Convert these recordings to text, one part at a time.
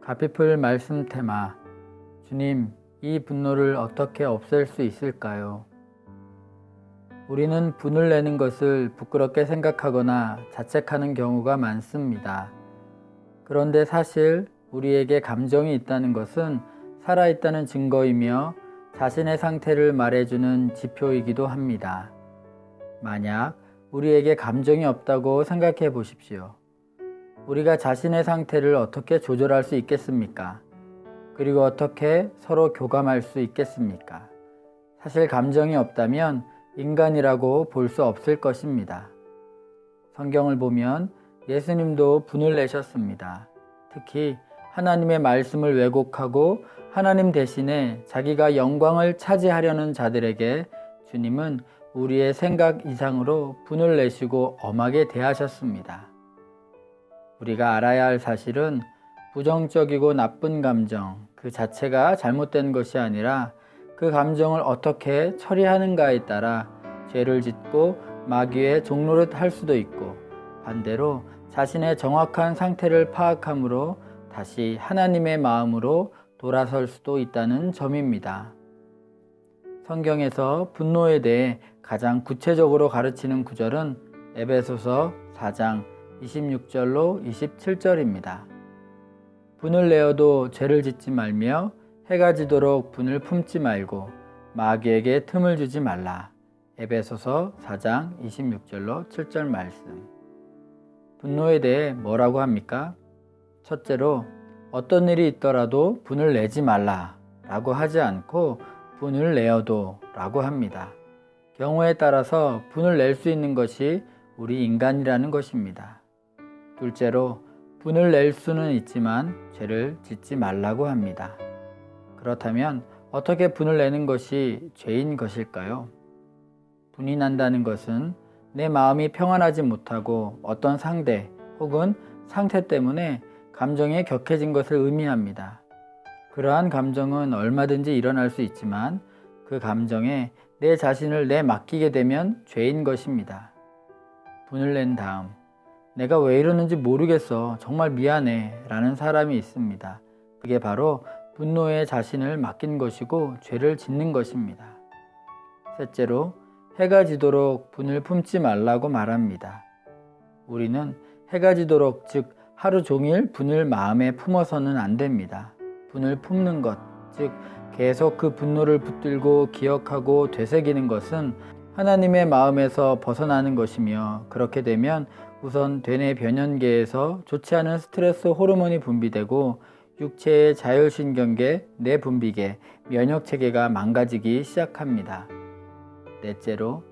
가피풀 말씀 테마. 주님, 이 분노를 어떻게 없앨 수 있을까요? 우리는 분을 내는 것을 부끄럽게 생각하거나 자책하는 경우가 많습니다. 그런데 사실 우리에게 감정이 있다는 것은 살아있다는 증거이며 자신의 상태를 말해주는 지표이기도 합니다. 만약 우리에게 감정이 없다고 생각해 보십시오. 우리가 자신의 상태를 어떻게 조절할 수 있겠습니까? 그리고 어떻게 서로 교감할 수 있겠습니까? 사실 감정이 없다면 인간이라고 볼 수 없을 것입니다. 성경을 보면 예수님도 분을 내셨습니다. 특히 하나님의 말씀을 왜곡하고 하나님 대신에 자기가 영광을 차지하려는 자들에게 주님은 우리의 생각 이상으로 분을 내시고 엄하게 대하셨습니다. 우리가 알아야 할 사실은 부정적이고 나쁜 감정 그 자체가 잘못된 것이 아니라 그 감정을 어떻게 처리하는가에 따라 죄를 짓고 마귀의 종노릇 할 수도 있고, 반대로 자신의 정확한 상태를 파악함으로 다시 하나님의 마음으로 돌아설 수도 있다는 점입니다. 성경에서 분노에 대해 가장 구체적으로 가르치는 구절은 에베소서 4장 26절로 27절입니다. 분을 내어도 죄를 짓지 말며 해가 지도록 분을 품지 말고 마귀에게 틈을 주지 말라. 에베소서 4장 26절로 7절 말씀. 분노에 대해 뭐라고 합니까? 첫째로 어떤 일이 있더라도 분을 내지 말라 라고 하지 않고 분을 내어도 라고 합니다. 경우에 따라서 분을 낼 수 있는 것이 우리 인간이라는 것입니다. 둘째로 분을 낼 수는 있지만 죄를 짓지 말라고 합니다. 그렇다면 어떻게 분을 내는 것이 죄인 것일까요? 분이 난다는 것은 내 마음이 평안하지 못하고 어떤 상대 혹은 상태 때문에 감정이 격해진 것을 의미합니다. 그러한 감정은 얼마든지 일어날 수 있지만 그 감정에 내 자신을 내맡기게 되면 죄인 것입니다. 분을 낸 다음 내가 왜 이러는지 모르겠어. 정말 미안해. 라는 사람이 있습니다. 그게 바로 분노에 자신을 맡긴 것이고 죄를 짓는 것입니다. 셋째로 해가 지도록 분을 품지 말라고 말합니다. 우리는 해가 지도록 즉 하루 종일 분을 마음에 품어서는 안 됩니다. 분을 품는 것, 즉 계속 그 분노를 붙들고 기억하고 되새기는 것은 하나님의 마음에서 벗어나는 것이며, 그렇게 되면 우선 되뇌 변연계에서 좋지 않은 스트레스 호르몬이 분비되고 육체의 자율신경계, 뇌분비계, 면역체계가 망가지기 시작합니다. 넷째로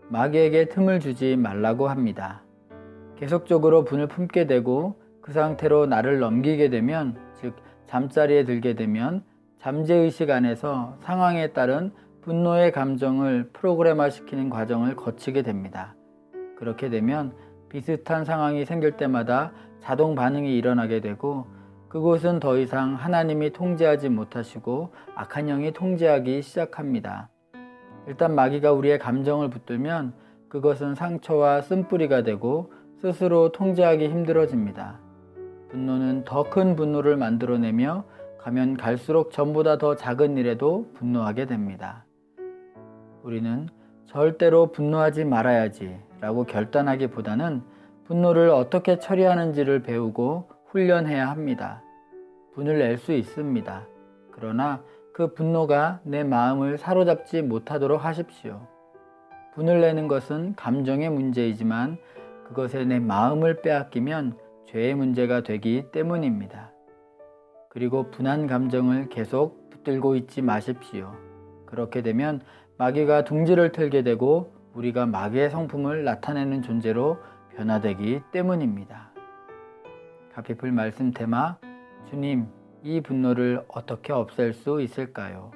마귀에게 틈을 주지 말라고 합니다. 계속적으로 분을 품게 되고 그 상태로 나를 넘기게 되면, 즉 잠자리에 들게 되면 잠재의식 안에서 상황에 따른 분노의 감정을 프로그램화시키는 과정을 거치게 됩니다. 그렇게 되면 비슷한 상황이 생길 때마다 자동 반응이 일어나게 되고 그곳은 더 이상 하나님이 통제하지 못하시고 악한 영이 통제하기 시작합니다. 일단 마귀가 우리의 감정을 붙들면 그것은 상처와 쓴뿌리가 되고 스스로 통제하기 힘들어집니다. 분노는 더 큰 분노를 만들어내며 가면 갈수록 전보다 더 작은 일에도 분노하게 됩니다. 우리는 절대로 분노하지 말아야지 라고 결단하기보다는 분노를 어떻게 처리하는지를 배우고 훈련해야 합니다. 분을 낼 수 있습니다. 그러나 그 분노가 내 마음을 사로잡지 못하도록 하십시오. 분을 내는 것은 감정의 문제이지만 그것에 내 마음을 빼앗기면 죄의 문제가 되기 때문입니다. 그리고 분한 감정을 계속 붙들고 있지 마십시오. 그렇게 되면 마귀가 둥지를 틀게 되고 우리가 마귀의 성품을 나타내는 존재로 변화되기 때문입니다. 가피풀 말씀 테마. 주님, 이 분노를 어떻게 없앨 수 있을까요?